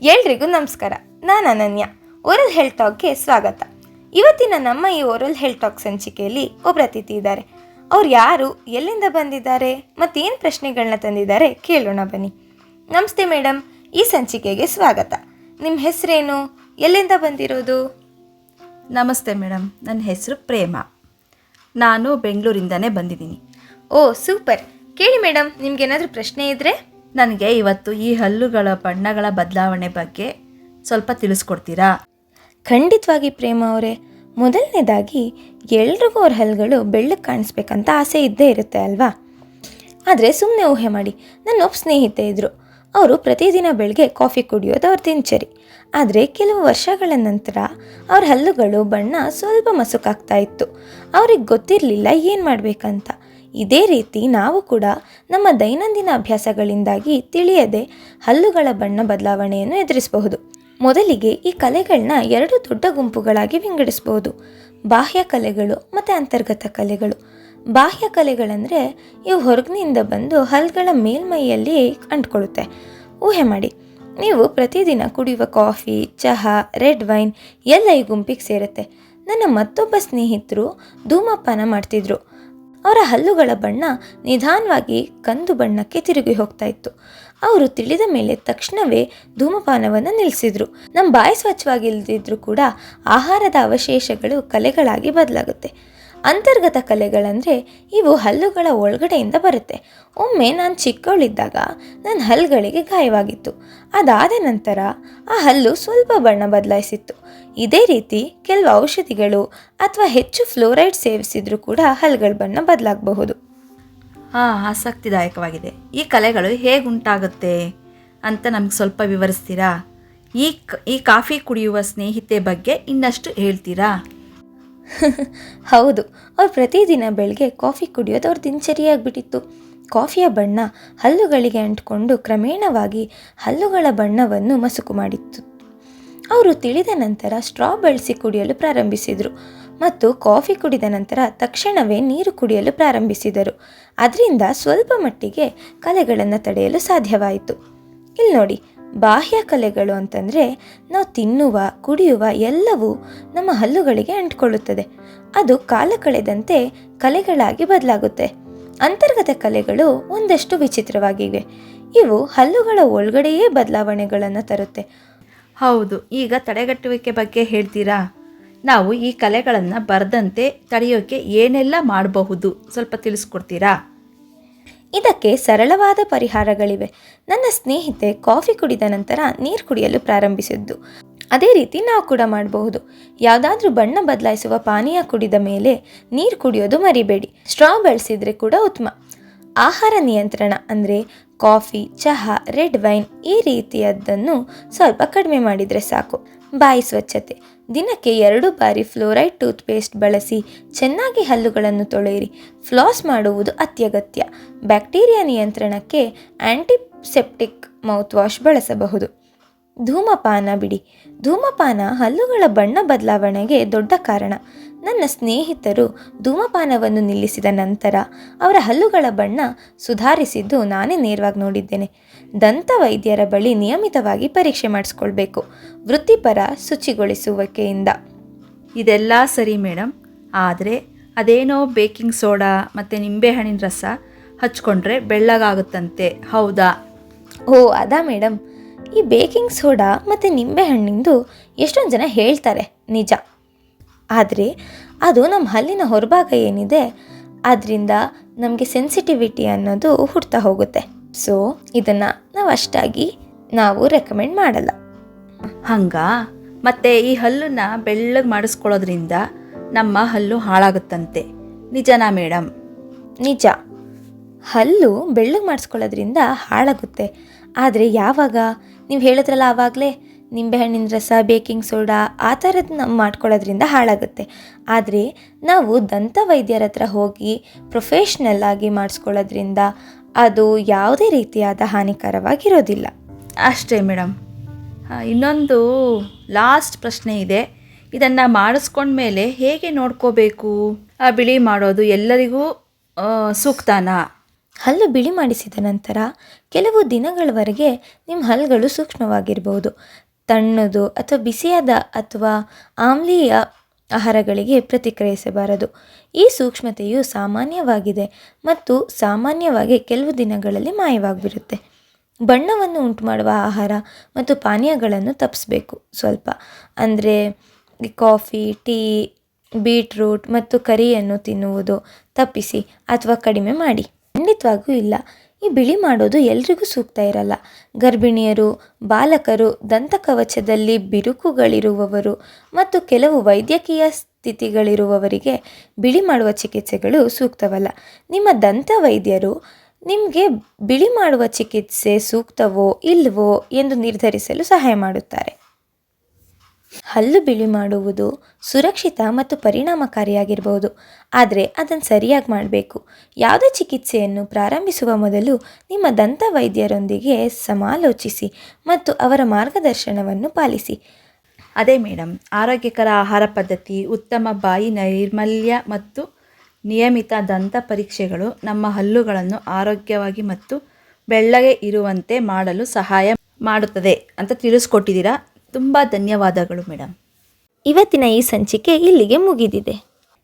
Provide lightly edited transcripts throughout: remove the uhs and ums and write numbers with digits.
ಎಲ್ರಿಗೂ ನಮಸ್ಕಾರ. ನಾನು ಅನನ್ಯ. ಓರಲ್ ಹೆಲ್ತ್ ಟಾಕ್ಗೆ ಸ್ವಾಗತ. ಇವತ್ತಿನ ನಮ್ಮ ಈ ಓರಲ್ ಹೆಲ್ತ್ ಟಾಕ್ ಸಂಚಿಕೆಯಲ್ಲಿ ಒಬ್ಬರು ಅತಿಥಿ ಇದ್ದಾರೆ. ಅವ್ರು ಯಾರು, ಎಲ್ಲಿಂದ ಬಂದಿದ್ದಾರೆ, ಮತ್ತೇನು ಪ್ರಶ್ನೆಗಳನ್ನ ತಂದಿದ್ದಾರೆ ಕೇಳೋಣ ಬನ್ನಿ. ನಮಸ್ತೆ ಮೇಡಮ್, ಈ ಸಂಚಿಕೆಗೆ ಸ್ವಾಗತ. ನಿಮ್ಮ ಹೆಸರೇನು, ಎಲ್ಲಿಂದ ಬಂದಿರೋದು? ನಮಸ್ತೆ ಮೇಡಮ್, ನನ್ನ ಹೆಸರು ಪ್ರೇಮ. ನಾನು ಬೆಂಗಳೂರಿಂದನೇ ಬಂದಿದ್ದೀನಿ. ಓ ಸೂಪರ್. ಕೇಳಿ ಮೇಡಮ್, ನಿಮ್ಗೇನಾದರೂ ಪ್ರಶ್ನೆ ಇದ್ದರೆ. ನನಗೆ ಇವತ್ತು ಈ ಹಲ್ಲುಗಳ ಬಣ್ಣಗಳ ಬದಲಾವಣೆ ಬಗ್ಗೆ ಸ್ವಲ್ಪ ತಿಳಿಸ್ಕೊಡ್ತೀರಾ? ಖಂಡಿತವಾಗಿ ಪ್ರೇಮ ಅವರೇ. ಮೊದಲನೇದಾಗಿ ಎಲ್ರಿಗೂ ಅವ್ರ ಹಲ್ಲುಗಳು ಬೆಳ್ಳಗೆ ಕಾಣಿಸ್ಬೇಕಂತ ಆಸೆ ಇದ್ದೇ ಇರುತ್ತೆ ಅಲ್ವಾ? ಆದರೆ ಸುಮ್ಮನೆ ಊಹೆ ಮಾಡಿ, ನನ್ನ ಒಬ್ಬ ಸ್ನೇಹಿತೆ ಇದ್ದರು. ಅವರು ಪ್ರತಿದಿನ ಬೆಳಗ್ಗೆ ಕಾಫಿ ಕುಡಿಯೋದು ಅವ್ರ ದಿನಚರಿ. ಆದರೆ ಕೆಲವು ವರ್ಷಗಳ ನಂತರ ಅವ್ರ ಹಲ್ಲುಗಳು ಬಣ್ಣ ಸ್ವಲ್ಪ ಮಸುಕಾಗ್ತಾ ಇತ್ತು. ಅವ್ರಿಗೆ ಗೊತ್ತಿರಲಿಲ್ಲ ಏನು ಮಾಡಬೇಕಂತ. ಇದೇ ರೀತಿ ನಾವು ಕೂಡ ನಮ್ಮ ದೈನಂದಿನ ಅಭ್ಯಾಸಗಳಿಂದಾಗಿ ತಿಳಿಯದೆ ಹಲ್ಲುಗಳ ಬಣ್ಣ ಬದಲಾವಣೆಯನ್ನು ಎದುರಿಸಬಹುದು. ಮೊದಲಿಗೆ ಈ ಕಲೆಗಳನ್ನ ಎರಡು ದೊಡ್ಡ ಗುಂಪುಗಳಾಗಿ ವಿಂಗಡಿಸಬಹುದು: ಬಾಹ್ಯ ಕಲೆಗಳು ಮತ್ತು ಅಂತರ್ಗತ ಕಲೆಗಳು. ಬಾಹ್ಯ ಕಲೆಗಳಂದರೆ ಇವು ಹೊರಗಿನಿಂದ ಬಂದು ಹಲ್ಲುಗಳ ಮೇಲ್ಮೈಯಲ್ಲಿ ಅಂಟ್ಕೊಳ್ಳುತ್ತೆ. ಊಹೆ ಮಾಡಿ, ನೀವು ಪ್ರತಿದಿನ ಕುಡಿಯುವ ಕಾಫಿ, ಚಹಾ, ರೆಡ್ ವೈನ್ ಎಲ್ಲ ಈ ಗುಂಪಿಗೆ ಸೇರುತ್ತೆ. ನನ್ನ ಮತ್ತೊಬ್ಬ ಸ್ನೇಹಿತರು ಧೂಮಪಾನ ಮಾಡ್ತಿದ್ರು. ಅವರ ಹಲ್ಲುಗಳ ಬಣ್ಣ ನಿಧಾನವಾಗಿ ಕಂದು ಬಣ್ಣಕ್ಕೆ ತಿರುಗಿ ಹೋಗ್ತಾ ಇತ್ತು. ಅವರು ತಿಳಿದ ಮೇಲೆ ತಕ್ಷಣವೇ ಧೂಮಪಾನವನ್ನು ನಿಲ್ಲಿಸಿದ್ರು. ನಮ್ಮ ಬಾಯಿ ಸ್ವಚ್ಛವಾಗಿಲ್ಲದಿದ್ರೂ ಕೂಡ ಆಹಾರದ ಅವಶೇಷಗಳು ಕಲೆಗಳಾಗಿ ಬದಲಾಗುತ್ತೆ. ಅಂತರ್ಗತ ಕಲೆಗಳಂದರೆ ಇವು ಹಲ್ಲುಗಳ ಒಳಗಡೆಯಿಂದ ಬರುತ್ತೆ. ಒಮ್ಮೆ ನಾನು ಚಿಕ್ಕವಳಿದ್ದಾಗ ನನ್ನ ಹಲ್ಲುಗಳಿಗೆ ಗಾಯವಾಗಿತ್ತು. ಅದಾದ ನಂತರ ಆ ಹಲ್ಲು ಸ್ವಲ್ಪ ಬಣ್ಣ ಬದಲಾಯಿಸಿತ್ತು. ಇದೇ ರೀತಿ ಕೆಲವು ಔಷಧಿಗಳು ಅಥವಾ ಹೆಚ್ಚು ಫ್ಲೋರೈಡ್ ಸೇವಿಸಿದ್ರೂ ಕೂಡ ಹಲ್ಲುಗಳ ಬಣ್ಣ ಬದಲಾಗಬಹುದು. ಆಸಕ್ತಿದಾಯಕವಾಗಿದೆ. ಈ ಕಲೆಗಳು ಹೇಗುಂಟಾಗುತ್ತೆ ಅಂತ ನಮ್ಗೆ ಸ್ವಲ್ಪ ವಿವರಿಸ್ತೀರಾ? ಈ ಕಾಫಿ ಕುಡಿಯುವ ಸ್ನೇಹಿತೆ ಬಗ್ಗೆ ಇನ್ನಷ್ಟು ಹೇಳ್ತೀರಾ? ಹೌದು, ಅವ್ರು ಪ್ರತಿದಿನ ಬೆಳಗ್ಗೆ ಕಾಫಿ ಕುಡಿಯೋದು ಅವ್ರ ದಿನಚರಿಯಾಗಿಬಿಟ್ಟಿತ್ತು. ಕಾಫಿಯ ಬಣ್ಣ ಹಲ್ಲುಗಳಿಗೆ ಅಂಟಿಕೊಂಡು ಕ್ರಮೇಣವಾಗಿ ಹಲ್ಲುಗಳ ಬಣ್ಣವನ್ನು ಮಸುಕು ಮಾಡಿತ್ತು. ಅವರು ತಿಳಿದ ನಂತರ ಸ್ಟ್ರಾ ಬಳಸಿ ಕುಡಿಯಲು ಪ್ರಾರಂಭಿಸಿದರು ಮತ್ತು ಕಾಫಿ ಕುಡಿದ ನಂತರ ತಕ್ಷಣವೇ ನೀರು ಕುಡಿಯಲು ಪ್ರಾರಂಭಿಸಿದರು. ಅದರಿಂದ ಸ್ವಲ್ಪ ಮಟ್ಟಿಗೆ ಕಲೆಗಳನ್ನು ತಡೆಯಲು ಸಾಧ್ಯವಾಯಿತು. ಇಲ್ಲಿ ನೋಡಿ, ಬಾಹ್ಯ ಕಲೆಗಳು ಅಂತಂದರೆ ನಾವು ತಿನ್ನುವ, ಕುಡಿಯುವ ಎಲ್ಲವೂ ನಮ್ಮ ಹಲ್ಲುಗಳಿಗೆ ಅಂಟಿಕೊಳ್ಳುತ್ತದೆ. ಅದು ಕಾಲ ಕಳೆದಂತೆ ಕಲೆಗಳಾಗಿ ಬದಲಾಗುತ್ತೆ. ಅಂತರ್ಗತ ಕಲೆಗಳು ಒಂದಷ್ಟು ವಿಚಿತ್ರವಾಗಿವೆ. ಇವು ಹಲ್ಲುಗಳ ಒಳಗಡೆಯೇ ಬದಲಾವಣೆಗಳನ್ನು ತರುತ್ತೆ. ಹೌದು, ಈಗ ತಡೆಗಟ್ಟುವಿಕೆ ಬಗ್ಗೆ ಹೇಳ್ತೀರಾ? ನಾವು ಈ ಕಲೆಗಳನ್ನು ಬರದಂತೆ ತಡೆಯೋಕ್ಕೆ ಏನೆಲ್ಲ ಮಾಡಬಹುದು, ಸ್ವಲ್ಪ ತಿಳಿಸ್ಕೊಡ್ತೀರಾ? ಇದಕ್ಕೆ ಸರಳವಾದ ಪರಿಹಾರಗಳಿವೆ. ನನ್ನ ಸ್ನೇಹಿತೆ ಕಾಫಿ ಕುಡಿದ ನಂತರ ನೀರು ಕುಡಿಯಲು ಪ್ರಾರಂಭಿಸಿದ್ದು. ಅದೇ ರೀತಿ ನಾವು ಕೂಡ ಮಾಡಬಹುದು. ಯಾವುದಾದ್ರೂ ಬಣ್ಣ ಬದಲಾಯಿಸುವ ಪಾನೀಯ ಕುಡಿದ ಮೇಲೆ ನೀರು ಕುಡಿಯೋದು ಮರಿಬೇಡಿ. ಸ್ಟ್ರಾ ಬಳಸಿದರೆ ಕೂಡ ಉತ್ತಮ. ಆಹಾರ ನಿಯಂತ್ರಣ ಅಂದರೆ ಕಾಫಿ, ಚಹಾ, ರೆಡ್ ವೈನ್ ಈ ರೀತಿಯದ್ದನ್ನು ಸ್ವಲ್ಪ ಕಡಿಮೆ ಮಾಡಿದರೆ ಸಾಕು. ಬಾಯಿ ಸ್ವಚ್ಛತೆ: ದಿನಕ್ಕೆ 2 ಬಾರಿ ಫ್ಲೋರೈಡ್ ಟೂತ್ಪೇಸ್ಟ್ ಬಳಸಿ ಚೆನ್ನಾಗಿ ಹಲ್ಲುಗಳನ್ನು ತೊಳೆಯಿರಿ. ಫ್ಲಾಸ್ ಮಾಡುವುದು ಅತ್ಯಗತ್ಯ. ಬ್ಯಾಕ್ಟೀರಿಯಾ ನಿಯಂತ್ರಣಕ್ಕೆ ಆಂಟಿಸೆಪ್ಟಿಕ್ ಮೌತ್ ವಾಶ್ ಬಳಸಬಹುದು. ಧೂಮಪಾನ ಬಿಡಿ. ಧೂಮಪಾನ ಹಲ್ಲುಗಳ ಬಣ್ಣ ಬದಲಾವಣೆಗೆ ದೊಡ್ಡ ಕಾರಣ. ನನ್ನ ಸ್ನೇಹಿತರು ಧೂಮಪಾನವನ್ನು ನಿಲ್ಲಿಸಿದ ನಂತರ ಅವರ ಹಲ್ಲುಗಳ ಬಣ್ಣ ಸುಧಾರಿಸಿದ್ದು ನಾನೇ ನೇರವಾಗಿ ನೋಡಿದ್ದೇನೆ. ದಂತ ವೈದ್ಯರ ಬಳಿ ನಿಯಮಿತವಾಗಿ ಪರೀಕ್ಷೆ ಮಾಡಿಸ್ಕೊಳ್ಬೇಕು, ವೃತ್ತಿಪರ ಶುಚಿಗೊಳಿಸುವಿಕೆಯಿಂದ. ಇದೆಲ್ಲ ಸರಿ ಮೇಡಮ್, ಆದರೆ ಅದೇನೋ ಬೇಕಿಂಗ್ ಸೋಡಾ ಮತ್ತು ನಿಂಬೆಹಣ್ಣಿನ ರಸ ಹಚ್ಕೊಂಡ್ರೆ ಬೆಳ್ಳಗಾಗುತ್ತಂತೆ, ಹೌದಾ? ಓ ಅದಾ ಮೇಡಮ್, ಈ ಬೇಕಿಂಗ್ ಸೋಡಾ ಮತ್ತು ನಿಂಬೆಹಣ್ಣಿಂದು ಎಷ್ಟೊಂದು ಜನ ಹೇಳ್ತಾರೆ, ನಿಜ. ಆದರೆ ಅದು ನಮ್ಮ ಹಲ್ಲಿನ ಹೊರಭಾಗ ಏನಿದೆ ಅದರಿಂದ ನಮಗೆ ಸೆನ್ಸಿಟಿವಿಟಿ ಅನ್ನೋದು ಹುಡ್ತಾ ಹೋಗುತ್ತೆ. ಸೊ ಇದನ್ನು ನಾವು ರೆಕಮೆಂಡ್ ಮಾಡಲ್ಲ. ಮತ್ತು ಈ ಹಲ್ಲನ್ನು ಬೆಳ್ಳಗೆ ಮಾಡಿಸ್ಕೊಳ್ಳೋದ್ರಿಂದ ನಮ್ಮ ಹಲ್ಲು ಹಾಳಾಗುತ್ತಂತೆ, ನಿಜನಾ ಮೇಡಮ್? ನಿಜ, ಹಲ್ಲು ಬೆಳ್ಳಗೆ ಮಾಡಿಸ್ಕೊಳ್ಳೋದ್ರಿಂದ ಹಾಳಾಗುತ್ತೆ. ಆದರೆ ಯಾವಾಗ? ನೀವು ಹೇಳಿದ್ರಲ್ಲ ಆವಾಗಲೇ, ನಿಂಬೆಹಣ್ಣಿನ ರಸ, ಬೇಕಿಂಗ್ ಸೋಡಾ ಆ ಥರದ್ದು ನಾವು ಮಾಡ್ಕೊಳ್ಳೋದ್ರಿಂದ ಹಾಳಾಗುತ್ತೆ. ಆದರೆ ನಾವು ದಂತ ವೈದ್ಯರ ಹತ್ರ ಹೋಗಿ ಪ್ರೊಫೆಷ್ನಲ್ ಆಗಿ ಮಾಡಿಸ್ಕೊಳ್ಳೋದ್ರಿಂದ ಅದು ಯಾವುದೇ ರೀತಿಯಾದ ಹಾನಿಕರವಾಗಿರೋದಿಲ್ಲ. ಅಷ್ಟೇ ಮೇಡಮ್. ಇನ್ನೊಂದು ಲಾಸ್ಟ್ ಪ್ರಶ್ನೆ ಇದೆ. ಇದನ್ನು ಮಾಡಿಸ್ಕೊಂಡ್ಮೇಲೆ ಹೇಗೆ ನೋಡ್ಕೋಬೇಕು? ಬಿಳಿ ಮಾಡೋದು ಎಲ್ಲರಿಗೂ ಸೂಕ್ತನಾ? ಹಲ್ಲು ಬಿಳಿ ಮಾಡಿಸಿದ ನಂತರ ಕೆಲವು ದಿನಗಳವರೆಗೆ ನಿಮ್ಮ ಹಲ್ಲುಗಳು ಸೂಕ್ಷ್ಮವಾಗಿರ್ಬೋದು. ತಣ್ಣದು ಅಥವಾ ಬಿಸಿಯಾದ ಅಥವಾ ಆಮ್ಲೀಯ ಆಹಾರಗಳಿಗೆ ಪ್ರತಿಕ್ರಿಯಿಸಬಾರದು. ಈ ಸೂಕ್ಷ್ಮತೆಯು ಸಾಮಾನ್ಯವಾಗಿದೆ ಮತ್ತು ಸಾಮಾನ್ಯವಾಗಿ ಕೆಲವು ದಿನಗಳಲ್ಲಿ ಮಾಯವಾಗಿಬಿಡುತ್ತೆ. ಬಣ್ಣವನ್ನು ಉಂಟುಮಾಡುವ ಆಹಾರ ಮತ್ತು ಪಾನೀಯಗಳನ್ನು ತಪ್ಪಿಸ್ಬೇಕು ಸ್ವಲ್ಪ. ಅಂದರೆ ಕಾಫಿ, ಟೀ, ಬೀಟ್ರೂಟ್ ಮತ್ತು ಕರಿಯನ್ನು ತಿನ್ನುವುದು ತಪ್ಪಿಸಿ ಅಥವಾ ಕಡಿಮೆ ಮಾಡಿ. ಖಂಡಿತವಾಗೂ ಇಲ್ಲ, ಈ ಬಿಳಿ ಮಾಡೋದು ಎಲ್ರಿಗೂ ಸೂಕ್ತ ಇರಲ್ಲ. ಗರ್ಭಿಣಿಯರು, ಬಾಲಕರು, ದಂತಕವಚದಲ್ಲಿ ಬಿರುಕುಗಳಿರುವವರು ಮತ್ತು ಕೆಲವು ವೈದ್ಯಕೀಯ ಸ್ಥಿತಿಗಳಿರುವವರಿಗೆ ಬಿಳಿ ಮಾಡುವ ಚಿಕಿತ್ಸೆಗಳು ಸೂಕ್ತವಲ್ಲ. ನಿಮ್ಮ ದಂತ ವೈದ್ಯರು ನಿಮಗೆ ಬಿಳಿ ಮಾಡುವ ಚಿಕಿತ್ಸೆ ಸೂಕ್ತವೋ ಇಲ್ವೋ ಎಂದು ನಿರ್ಧರಿಸಲು ಸಹಾಯ ಮಾಡುತ್ತಾರೆ. ಹಲ್ಲು ಬಿಳಿ ಮಾಡುವುದು ಸುರಕ್ಷಿತ ಮತ್ತು ಪರಿಣಾಮಕಾರಿಯಾಗಿರ್ಬೋದು, ಆದರೆ ಅದನ್ನು ಸರಿಯಾಗಿ ಮಾಡಬೇಕು. ಯಾವುದೇ ಚಿಕಿತ್ಸೆಯನ್ನು ಪ್ರಾರಂಭಿಸುವ ಮೊದಲು ನಿಮ್ಮ ದಂತ ವೈದ್ಯರೊಂದಿಗೆ ಸಮಾಲೋಚಿಸಿ ಮತ್ತು ಅವರ ಮಾರ್ಗದರ್ಶನವನ್ನು ಪಾಲಿಸಿ. ಅದೇ ಮೇಡಮ್, ಆರೋಗ್ಯಕರ ಆಹಾರ ಪದ್ಧತಿ, ಉತ್ತಮ ಬಾಯಿ ನೈರ್ಮಲ್ಯ ಮತ್ತು ನಿಯಮಿತ ದಂತ ಪರೀಕ್ಷೆಗಳು ನಮ್ಮ ಹಲ್ಲುಗಳನ್ನು ಆರೋಗ್ಯವಾಗಿ ಮತ್ತು ಬೆಳ್ಳಗೆ ಇರುವಂತೆ ಮಾಡಲು ಸಹಾಯ ಮಾಡುತ್ತದೆ ಅಂತ ತಿಳಿಸ್ಕೊಟ್ಟಿದ್ದೀರಾ. ತುಂಬ ಧನ್ಯವಾದಗಳು ಮೇಡಮ್. ಇವತ್ತಿನ ಈ ಸಂಚಿಕೆ ಇಲ್ಲಿಗೆ ಮುಗಿದಿದೆ.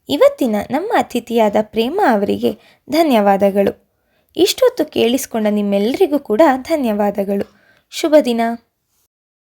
ಇವತ್ತಿನ ನಮ್ಮ ಅತಿಥಿಯಾದ ಪ್ರೇಮ ಅವರಿಗೆ ಧನ್ಯವಾದಗಳು. ಇಷ್ಟೊತ್ತು ಕೇಳಿಸ್ಕೊಂಡ ನಿಮ್ಮೆಲ್ಲರಿಗೂ ಕೂಡ ಧನ್ಯವಾದಗಳು. ಶುಭ ದಿನ.